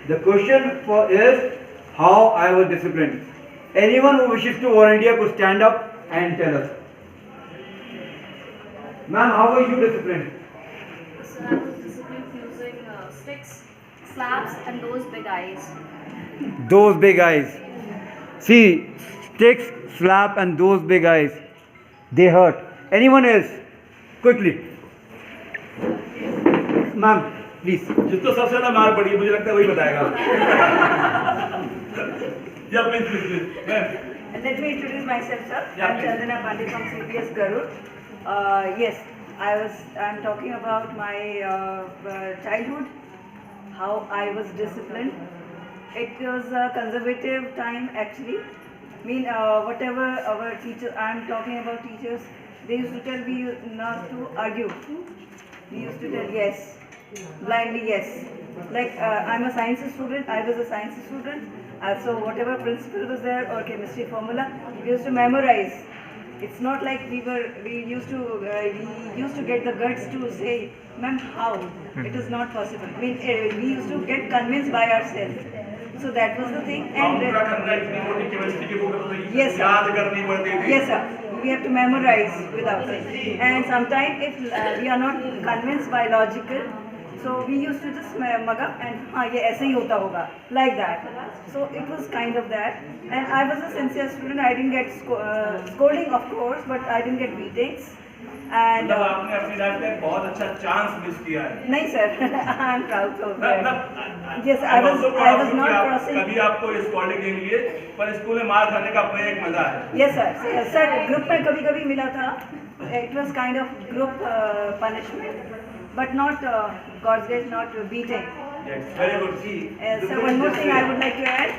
The question is how I was disciplined. Anyone who wishes to volunteer could stand up and tell us. Ma'am, how were you disciplined? So I was disciplined using sticks, slaps, and those big eyes. Those big eyes. See, sticks, slap, and those big eyes. They hurt. Anyone else? Quickly. Ma'am, please. जिसको सबसे ज्यादा मार पड़ी है मुझे लगता है वही बताएगा या please please please ma'am Let me introduce myself, sir. Yeah, I'm please. Chandana Pandey from CPS Garud. Yes, I'm talking about my childhood, how I was disciplined. It was a conservative time actually. Whatever our teachers, I'm talking about teachers, they used to tell me not to argue. We used to tell yes, blindly yes. Like I'm a science student, I was a science student. So whatever principle was there or chemistry formula, we used to memorize. It's not like we used to get the guts to say, ma'am, how? It is not possible. We used to get convinced by ourselves. So that was the thing. हम पूरा करना इतनी मोटी chemistry की book तो Yes, sir. याद करनी पड़ती थी Yes, sir. We have to memorize without it. And sometimes if we are not convinced by logical, so we used to just mug up and हाँ ये ऐसे ही होता होगा, like that. So it was kind of that. And I was a sincere student. I didn't get scolding, of course, but I didn't get beatings. And मतलब आपने अपनी life में बहुत अच्छा चांस मिस किया है नहीं sir, I'm proud of मतलब that. Yes, I was not crossing. कभी आपको स्कॉलिंग नहीं मिली है पर स्कूल में मार खाने का अपना एक मजा है Yes, sir. Sir, group में कभी-कभी मिला था. It was kind of group punishment, but not God's grace, not beating. Yes, very good. Sir, one more thing I would like to add.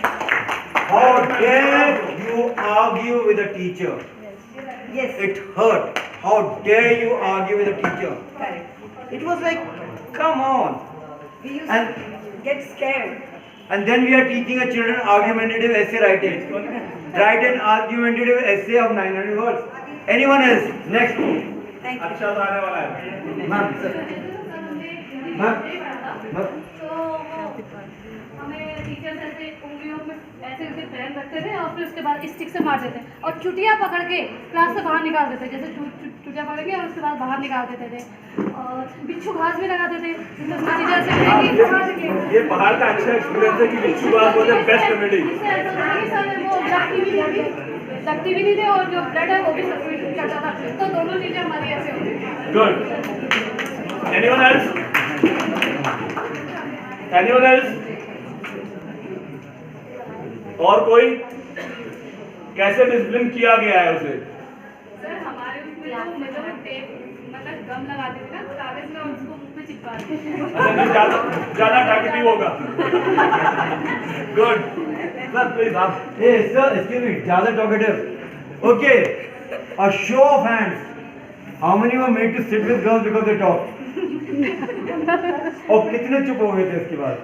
How dare you argue with a teacher? Yes, It hurt. How dare you argue with a teacher? correct. It was like, come on. We used And- to get scared. And then we are teaching a children argumentative essay writing. Write an argumentative essay of 900 words. Anyone else? Next. Thank you. अच्छा तो आने वाला है Ma'am, sir. Ma'am. Ma'am. तो हमें teachers ऐसे उंगलियों में ऐसे ऐसे पेन रखते थे और फिर उसके बाद स्टिक से मारते थे और चुटिया पकड़ के क्लास से बाहर निकाल देते थे। जैसे चुटिया पकड़ेंगे और उसके बाद बाहर निकाल देते थे और बिच्छू घास भी लगा देते जिससे उसमें टीचर से कहेंगे कहाँ से ये बाहर का अच्छा एक्सपीरियंस है कि बिच्छू बात बोलते बेस्ट कॉमेडी इससे ऐसा था कि सर वो लगती भी नहीं थी और जो ब्लड है वो भी सफेद करता था तो दोनों चीज़ें हमारी ऐसे होती थी। Good anyone else anyone else और कोई कैसे डिसिप्लिन किया गया है उसे सर हमारे उसमें जो मतलब टेप मतलब गम लगाते थे ना कागज में और उसको मुंह पे चिपका देते ज्यादा टारगेटिव होगा गुड सर प्लीज आप Hey, sir, excuse me. Zyada talkative. Okay. A show of hands. How many were made to sit with girls because they talk? और कितने चुप हो गए थे इसके बाद?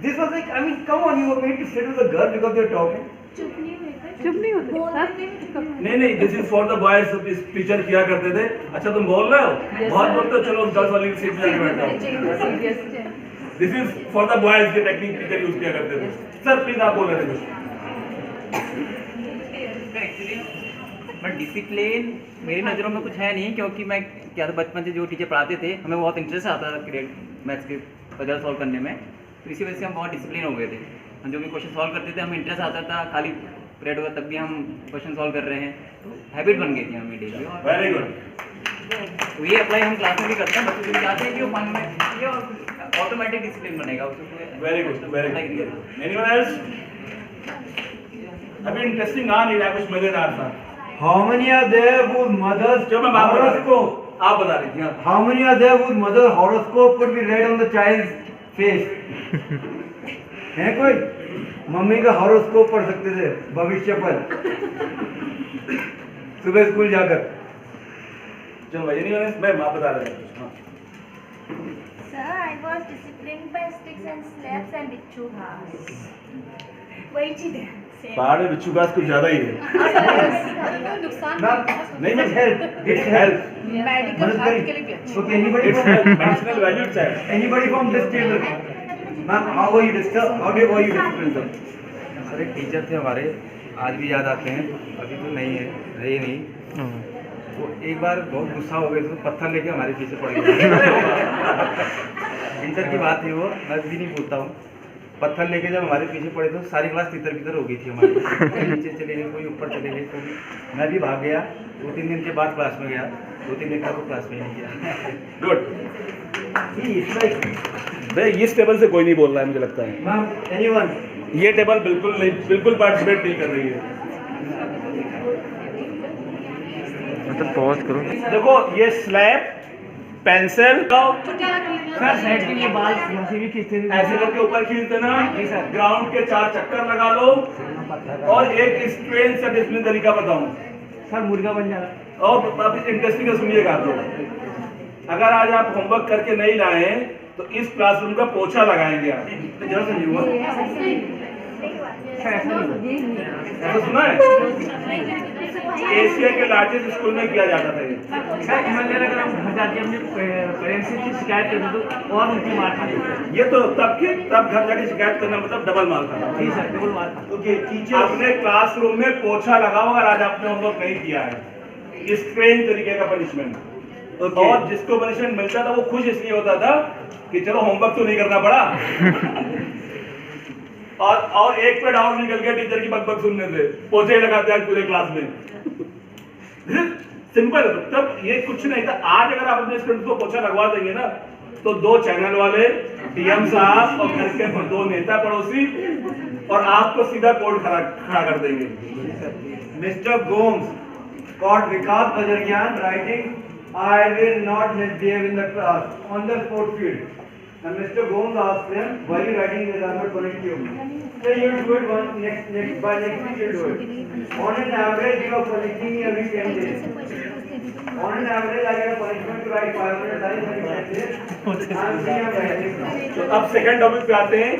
This was like, I mean, come on, you were made to sit with a girl because they're talking. चुप नहीं होते नहीं this is for the boys teacher किया करते थे अच्छा तुम बोल रहे हो बहुत बोलते हो चलो गर्ल्स वाली सीट पे जाके बैठो this is for the boys के टेक्निक टीचर यूज किया करते थे सर प्लीज आप बोल रहे थे एक्चुअली बट डिसिप्लिन मेरी नज़रों में कुछ है नहीं क्योंकि मैं क्या था बचपन से जो टीचर पढ़ाते थे हमें बहुत इंटरेस्ट आता था क्रिएट मैथ्स के पजल सॉल्व करने में तो इसी वजह से हम बहुत डिसिप्लिन हो गए थे हम जो भी क्वेश्चन सॉल्व करते थे हमें इंटरेस्ट आता था खाली पीरियड होगा तब भी हम क्वेश्चन सॉल्व कर रहे हैं तो हैबिट बन गई थी हमें डेली और वेरी गुड तो ये अप्लाई हम क्लास में भी करते हैं बच्चे भी चाहते हैं कि वो फन में ये और ऑटोमेटिक डिसिप्लिन बनेगा उसको वेरी गुड एनीवन एल्स अभी इंटरेस्टिंग आ नहीं रहा कुछ मजेदार था How many are there whose mother's जो मैं बात बता रही horoscope? थी आप बता रही थी हाँ How many are there whose mother's horoscope could be read on the child's face? है कोई? मम्मी का हॉरोस्कोप पढ़ सकते थे भविष्य पर सुबह स्कूल जाकर। चलो भाई एनीवन एल्स मैं आप बता रहे थे हाँ Sir, I was disciplined by sticks and slaps and bichu घास. वही चीज है. पहाड़ में बिच्छू घास कुछ ज्यादा ही है नुकसान नहीं It help. It help. Medical मदद हेल्थ के करी। लिए भी अच्छा Okay, anybody it's from medicinal value it's है anybody from this table? Ma'am how you discuss how do you discipline sir? Sir एक टीचर थे हमारे, आज भी याद आते हैं, अभी तो नहीं है, रहे नहीं। वो एक बार बहुत गुस्सा हो गए थे, तो पत्थर लेके हमारे पीछे पड़ गए। इंटर की बात थी वो, मैं भी नहीं भूलता हूँ। पत्थर लेके जब हमारे पीछे पड़े तो सारी क्लास तितर-बितर हो गई थी हमारी। कोई नीचे चले गए, कोई ऊपर चले गए, कोई मैं भी भाग गया। 2-3 दिन के बाद क्लास में गया, 2-3 दिन का वो क्लास में ही नहीं गया। गुड। भाई इस टेबल से कोई नहीं बोल रहा है मुझे लगता है। Ma'am anyone? ये टेबल बिल्कुल नहीं, बिल्कुल पार्टिसिपेट नहीं कर रही है। मतलब पॉज करो। देखो ये स्लैब, पेंसिल सर साइड के लिए बाल यहाँ से भी खींचते थे। ऐसे करके ऊपर खींच देना, ग्राउंड के 4 चक्कर लगा लो, और एक स्ट्रेन सा डिसिप्लिन तरीका बताऊं सर मुर्गा बन जाएगा। और आप इंटरेस्टिंग है, सुनिएगा आप लोग। अगर आज आप होमवर्क करके नहीं लाए तो इस क्लासरूम का पोछा लगाएंगे आप। तो जरा सा नहीं हुआ ऐसा सुना है? एशिया के लार्जेस्ट स्कूल में किया जाता था ये। सर इमरजेंसी अगर हम घर जाके अपने पेरेंट्स से शिकायत करते तो और उनकी मार खाते। ये तो तब घर जाके शिकायत करना मतलब डबल मार था। जी सर डबल मार खाते। ओके टीचर अपने क्लासरूम में पोछा लगाओ अगर आज आपने होमवर्क नहीं किया है। स्ट्रेन तरीके का पनिशमेंट। और जिसको पनिशमेंट मिलता था वो खुश इसलिए होता था कि चलो होमवर्क तो नहीं करना पड़ा। और एक पेड़ और निकल गया टीचर की बकबक सुनने से, पोछे लगाते आज पूरे क्लास में। सिंपल, तब ये कुछ नहीं था। आज अगर आप अपने स्टूडेंट को पोछा लगवा देंगे ना तो 2 चैनल वाले, डीएम साहब और घर के 2 नेता पड़ोसी और आपको सीधा कोर्ट खड़ा कर देंगे। Mister Gomes caught Vikas Bajaryan writing, I will not misbehave in the class on the sport field. And Mr. Gomes asked him, why are you writing this? I am not punish you. So you do it by next week you do it. On an average you are punishing me every 10 days. On an average I get a punishment to write 500 times every 10 days. I am free of writing. तो अब second topic पे आते हैं।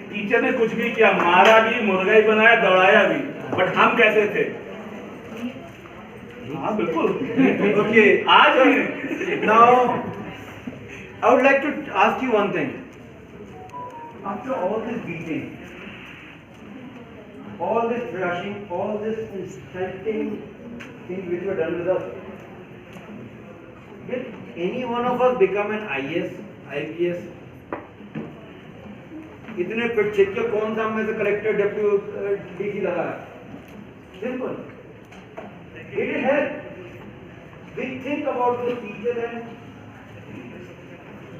Teacher ने कुछ भी किया, मारा भी, मुर्गा ही बनाया, दौड़ाया भी, बट हम कैसे थे? हाँ बिल्कुल। Okay, आज भी। now I would like to ask you one thing. After all this beating, all this thrashing, all this insulting things which were done with us, will any one of us become an IAS, IPS? इतने पिट छिट के कौन सा में से collector deputy DC लगा है? Simple. It will help. We think about the teacher and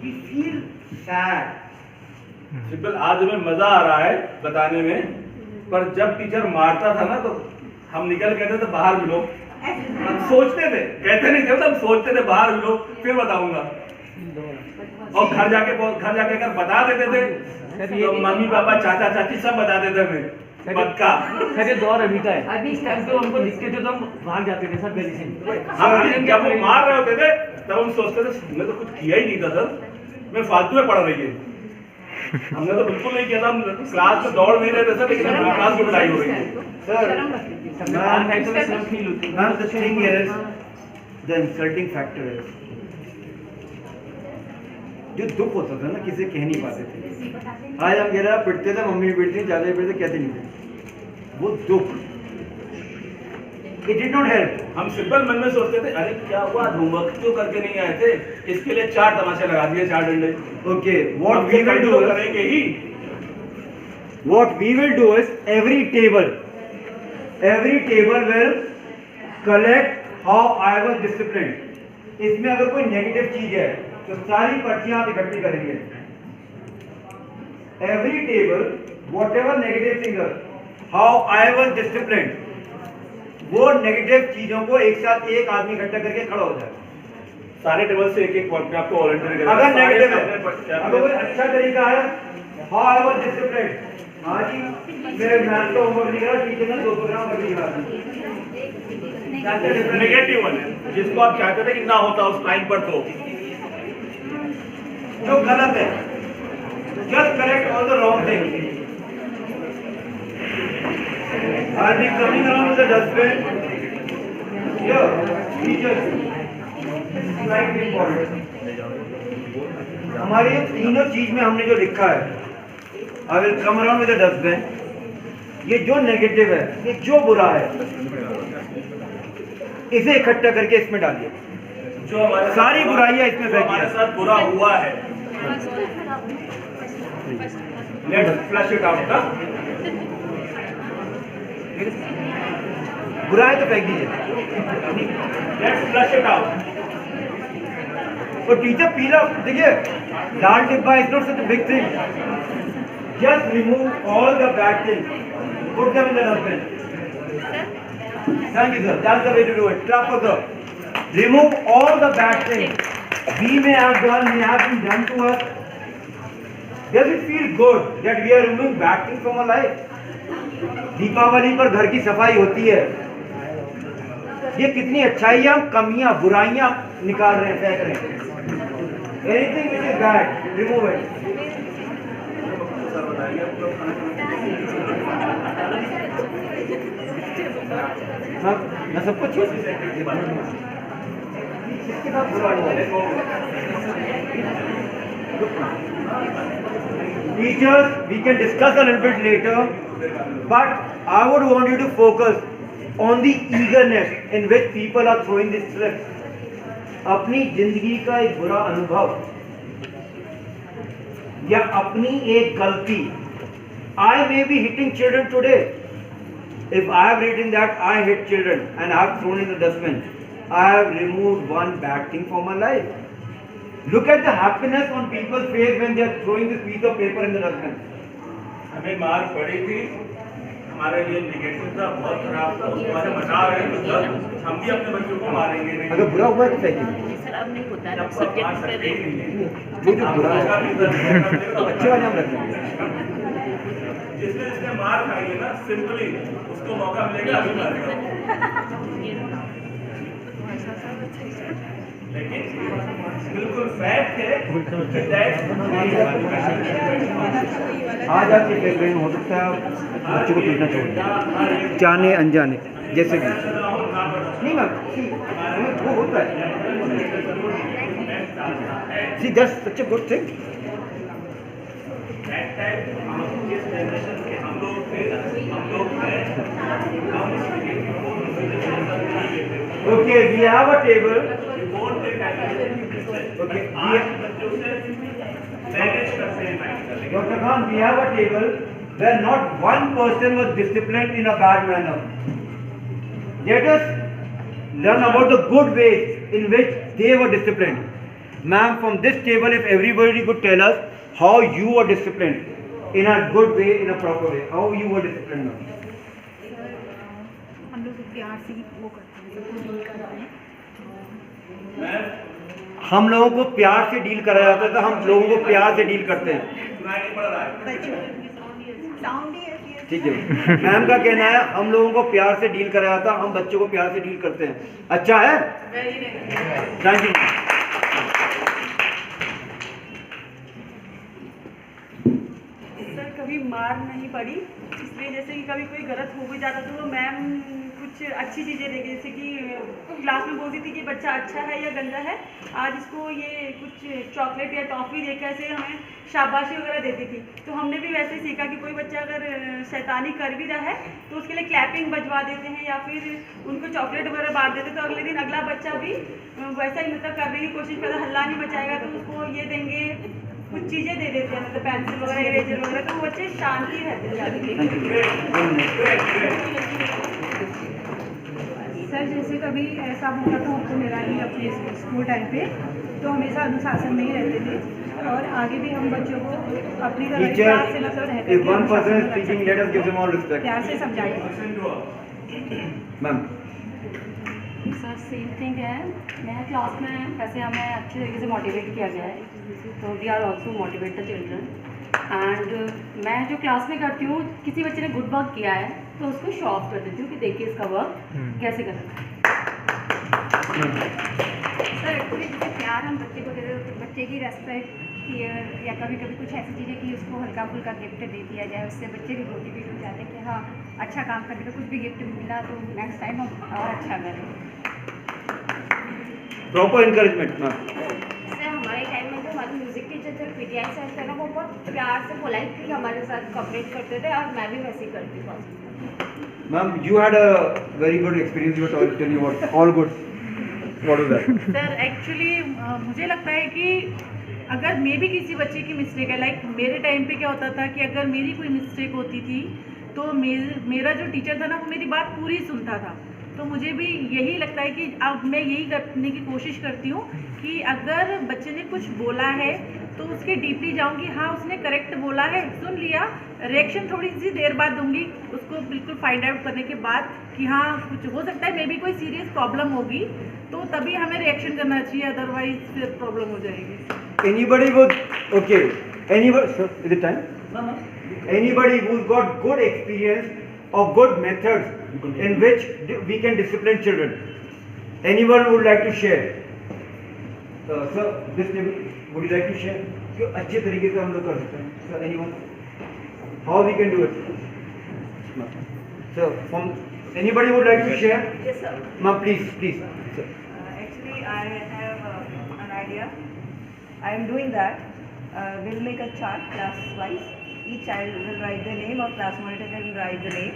we feel sad. Simple, आज हमें मजा आ रहा है बताने में, पर जब टीचर मारता था ना तो हम निकल कहते थे बाहर मिलो। हम सोचते थे, कहते नहीं थे, मतलब सोचते थे बाहर मिलो फिर बताऊंगा। और घर जाके अगर बता देते थे तो मम्मी पापा चाचा चाची सब बता देते थे पक्का। सर ये दौर अभी का है। इस टाइम पे हमको दिखते थे तो हम भाग जाते थे सर गली से। हम जब वो मार रहे होते थे तब हम सोचते थे हमने तो कुछ किया ही नहीं था सर, मैं फालतू में पढ़ रही है। हमने तो बिल्कुल नहीं किया था, हम क्लास में दौड़ नहीं रहे थे सर, लेकिन हमारी क्लास में पिटाई हो रही है। Ma'am, the thing is, the insulting factor is, जो दुख होता था ना किसी कह नहीं पाते थे। आज हम कह रहे पिटते थे, मम्मी पिटती, ज्यादा पिटते, कहते नहीं थे। वो दुख, it did not help. हम सिंपल मन में सोचते थे अरे क्या हुआ, होमवर्क क्यों करके नहीं आए थे, इसके लिए 4 तमाशे लगा दिए, 4 डंडे। Okay, what we will do is, करेंगे ही। what we will do is every table will collect how I was disciplined. इसमें अगर कोई नेगेटिव चीज है तो सारी पर्चियां आप इकट्ठी करेंगे। Every table, whatever negative thing is, how I was disciplined, वो नेगेटिव चीजों को एक साथ एक आदमी इकट्ठा करके खड़ा हो जाए। सारे टेबल से एक पॉइंट में आपको वॉलंटियर करेंगे। अगर नेगेटिव है, अगर कोई अच्छा तरीका है, how I was disciplined, हाँ जी मेरे मैथ का होमवर्क नहीं करा, टीचर ने 2 प्रोग्राम कर दिया। नेगेटिव वाले जिसको आप चाहते थे कि ना होता उस टाइम पर, तो जो गलत है, just correct all the wrong things. Are we coming around with the dustbin? Here, teachers, slightly important. हमारे ये तीनों चीज में हमने जो लिखा है, I will come around with a dustbin. ये जो नेगेटिव है, ये जो बुरा है, इसे इकट्ठा करके इसमें डालिए। जो हमारे सारी बुराइयां इसमें जो हमारे फेंकिए। साथ बुरा हुआ है, लेट्स फ्लश इट आउट। बुराई तो फेंक दीजिए। Let's flush it out. तो टीचर पीला, देखिए लाल डिब्बा is not such a big thing. Just remove all the bad things, put them in the dustbin. Thank you, sir. That's the way to do it. Clap for sir. Remove all the bad things we may have done, may have been done to us. Does it feel good that we are removing bad things from our life? Deepavali पर घर की सफाई होती है। ये कितनी अच्छाइयाँ, कमियाँ, बुराइयाँ निकाल रहे हैं, फेंक रहे हैं। Anything which is bad, remove it. हाँ, मैं सब कुछ इसके बाद बुरा हुआ। Teachers, we can discuss a little bit later, but I would want you to focus on the eagerness in which people are throwing this trip. अपनी जिंदगी का एक बुरा अनुभव या अपनी एक गलती, I may be hitting children today. If I have written that I hit children and I have thrown in the dustbin, I have removed one bad thing from my life. Look at the happiness on people's face when they are throwing this piece of paper in the dustbin. हमें मार पड़ी थी, हमारे लिए negative था, बहुत खराब था, उसको हमें बचा रहे हैं, तो हम भी अपने बच्चों को मारेंगे नहीं। अगर बुरा हुआ तो फेंकिए। सर अब नहीं होता है, जब अब तक मार सब्जेक्ट सकते ही नहीं है। जो जो बुरा है तो अच्छे वाले हम रखेंगे। जिसने जिसने मार खाई है ना, सिंपली उसको मौका मिलेगा अभी मारेगा। लेकिन बिल्कुल फैक्ट है कि आज आपके बैकग्राउंड हो सकता है बच्चों को पीटना चाहिए, जाने अनजाने जैसे भी नहीं मैम, वो होता है। See, that's such a good thing. Okay, we have a table. Okay, Dr. Khan, we have a table where not one person was disciplined in a bad manner. Let us learn about the good ways in which they were disciplined. Ma'am, from this table, if everybody could tell us how you were disciplined in a good way, in a proper way, how you were disciplined, ma'am. हम लोग प्यार से ही वो करते हैं, सबको deal करते हैं। हम लोगों को प्यार से डील करा जाता था, हम लोगों को प्यार से डील करते हैं। ठीक है, मैम का कहना है हम लोगों को प्यार से डील करा जाता, हम बच्चों को प्यार से डील करते हैं। अच्छा है, थैंक यू। सर कभी मार नहीं पड़ी, इसलिए जैसे कि कभी कोई गलत हो भी जाता तो मैम कुछ अच्छी चीज़ें देगी, जैसे कि क्लास में बोलती थी कि बच्चा अच्छा है या गंदा है, आज इसको ये कुछ चॉकलेट या टॉफ़ी देकर ऐसे हमें शाबाशी वगैरह देती थी। तो हमने भी वैसे सीखा कि कोई बच्चा अगर शैतानी कर भी रहा है तो उसके लिए क्लैपिंग बजवा देते हैं या फिर उनको चॉकलेट वगैरह बांट देते, तो अगले दिन अगला बच्चा भी वैसा ही मतलब करने की कोशिश करता, हल्ला नहीं मचाएगा तो उसको ये देंगे, कुछ चीज़ें दे देते हैं, मतलब पेंसिल वगैरह, इरेजर वगैरह, तो वो बच्चे शांति रहते हैं। सर जैसे कभी ऐसा होता था, हमको मेरा ही अपने स्कूल टाइम पे तो हमेशा अनुशासन में ही रहते थे और आगे भी हम बच्चों को अपनी तरह प्यार से मतलब रहते If one person is speaking, let us give them all respect. प्यार से समझाएं। मैम सर सेम थिंग है, मैं क्लास में वैसे हमें अच्छे तरीके से मोटिवेट किया गया है, तो we are also motivate the children. And मैं जो क्लास में करती हूँ, किसी बच्चे ने गुड वर्क किया है तो उसको शो ऑफ कर देती हूँ कि देखिए इसका वर्क कैसे करना है। सर एक्चुअली जैसे प्यार हम बच्चे को देते हैं, बच्चे की रेस्पेक्ट केयर या कभी कभी कुछ ऐसी चीज़ें कि उसको हल्का फुल्का गिफ्ट दे दिया जाए, उससे बच्चे भी मोटिवेट हो जाते हैं कि हाँ अच्छा काम करने का कुछ भी गिफ्ट मिला तो नेक्स्ट टाइम हम और अच्छा करें। Proper encouragement ma'am. सर हमारे टाइम में तो हमारी म्यूजिक टीचर थे, पीटीआई सर थे ना, वो बहुत प्यार से पोलाइटली हमारे साथ कॉपरेट करते थे और मैं भी वैसे ही करती हूँ. Ma'am, you had a very good experience. You were telling me about all good. What was that? Sir actually मुझे लगता है कि अगर मे भी किसी बच्चे की मिस्टेक है, लाइक मेरे टाइम पे क्या होता था कि अगर मेरी कोई मिस्टेक होती थी तो मेरा जो टीचर था ना वो मेरी बात पूरी सुनता था. तो मुझे भी यही लगता है कि अब मैं यही करने की कोशिश करती हूँ कि अगर बच्चे ने कुछ बोला है तो उसके डीपली जाऊँ कि हाँ उसने करेक्ट बोला है, सुन लिया, रिएक्शन थोड़ी सी देर बाद दूंगी उसको, बिल्कुल फाइंड आउट करने के बाद कि हाँ कुछ हो सकता है, मे बी कोई सीरियस प्रॉब्लम होगी तो तभी हमें रिएक्शन करना चाहिए, अदरवाइज फिर प्रॉब्लम हो जाएगी. Anybody would, okay, anybody, sir, is it time? No, no. Anybody who's got good experience or good methods in which we can discipline children. Anyone would like to share? Sir, this table, would you like to share? कि अच्छे तरीके से हम लोग कर सकते हैं. Sir, anyone? How we can do it? Sir, from anybody would like to share? Yes, sir. Ma'am, please, please. Sir. Actually, I have an idea. I am doing that. We'll make a chart class-wise. Each child will write their name, or class monitor can write the name,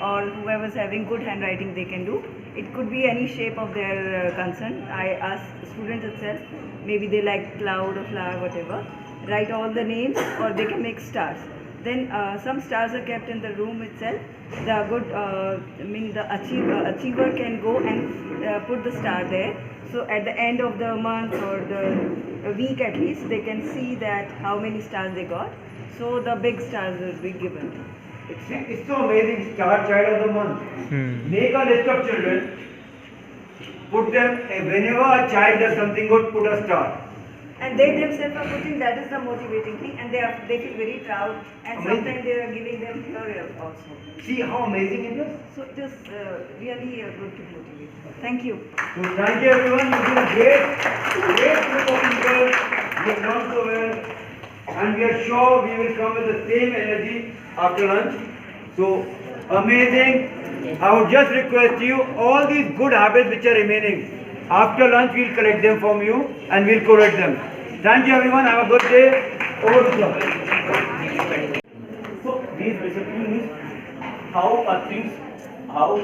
or whoever's having good handwriting they can do. It could be any shape of their concern. I ask students itself, maybe they like cloud or flower, whatever. Write all the names, or they can make stars. Then some stars are kept in the room itself. The good, the achiever can go and put the star there. So at the end of the month or the week at least, they can see that how many stars they got. So the big stars will be given. It's so amazing. Star Child of the Month. Make a list of children. Put them, whenever a child does something good, put a star. And they themselves are putting, that is the motivating thing, and they feel very proud, and Amazing. sometimes they are giving them here also. See how amazing it is? So it is really good to motivate. Thank you. So thank you everyone. You've been a great group of people. You have done so well. And we are sure we will come with the same energy after lunch. So amazing. I would just request you, all these good habits which are remaining, after lunch we'll collect them from you and we'll correct them. Thank you everyone. Have a good day. Over to you. So these basically means how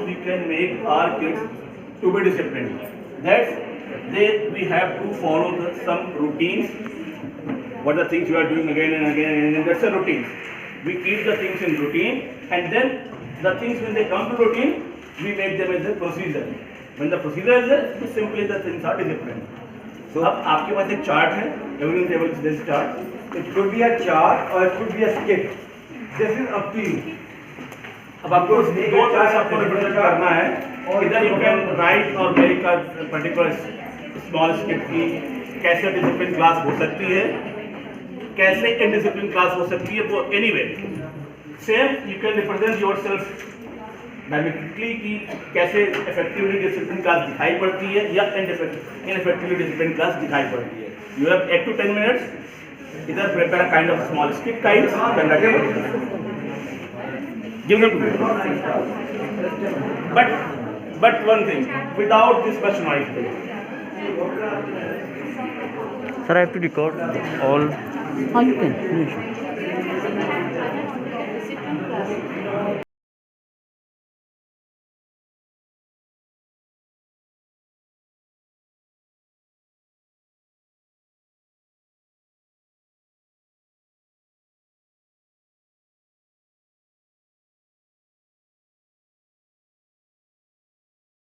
we can make our kids to be disciplined. We have to follow some routines. What are the things you are doing again and again and again. That's a routine. We keep the things in routine, and then the things when they come to routine, we make them as a procedure. When the procedure is there, simply the things are disciplined. So अब आपके पास एक chart है. Everyone is able to see this chart. It could be a chart or it could be a skip. This is up to you. अब आपको दो तरह से आपको रिप्रेजेंट करना है. Either you can write or make a particular small skip की कैसे डिसिप्लिन क्लास हो सकती है, कैसे इनडिसिप्लिन क्लास हो सकती है, वो anyway same you can represent yourself diametrically कि कैसे इफेक्टिवली डिसिप्लिन क्लास दिखाई पड़ती है या इनइफेक्टिवली डिसिप्लिन क्लास दिखाई पड़ती है. You have 8 to 10 minutes. Either prepare a kind of small skip kinds, give them to me. But one thing, without this much noise. Sir, I have to record all. You can.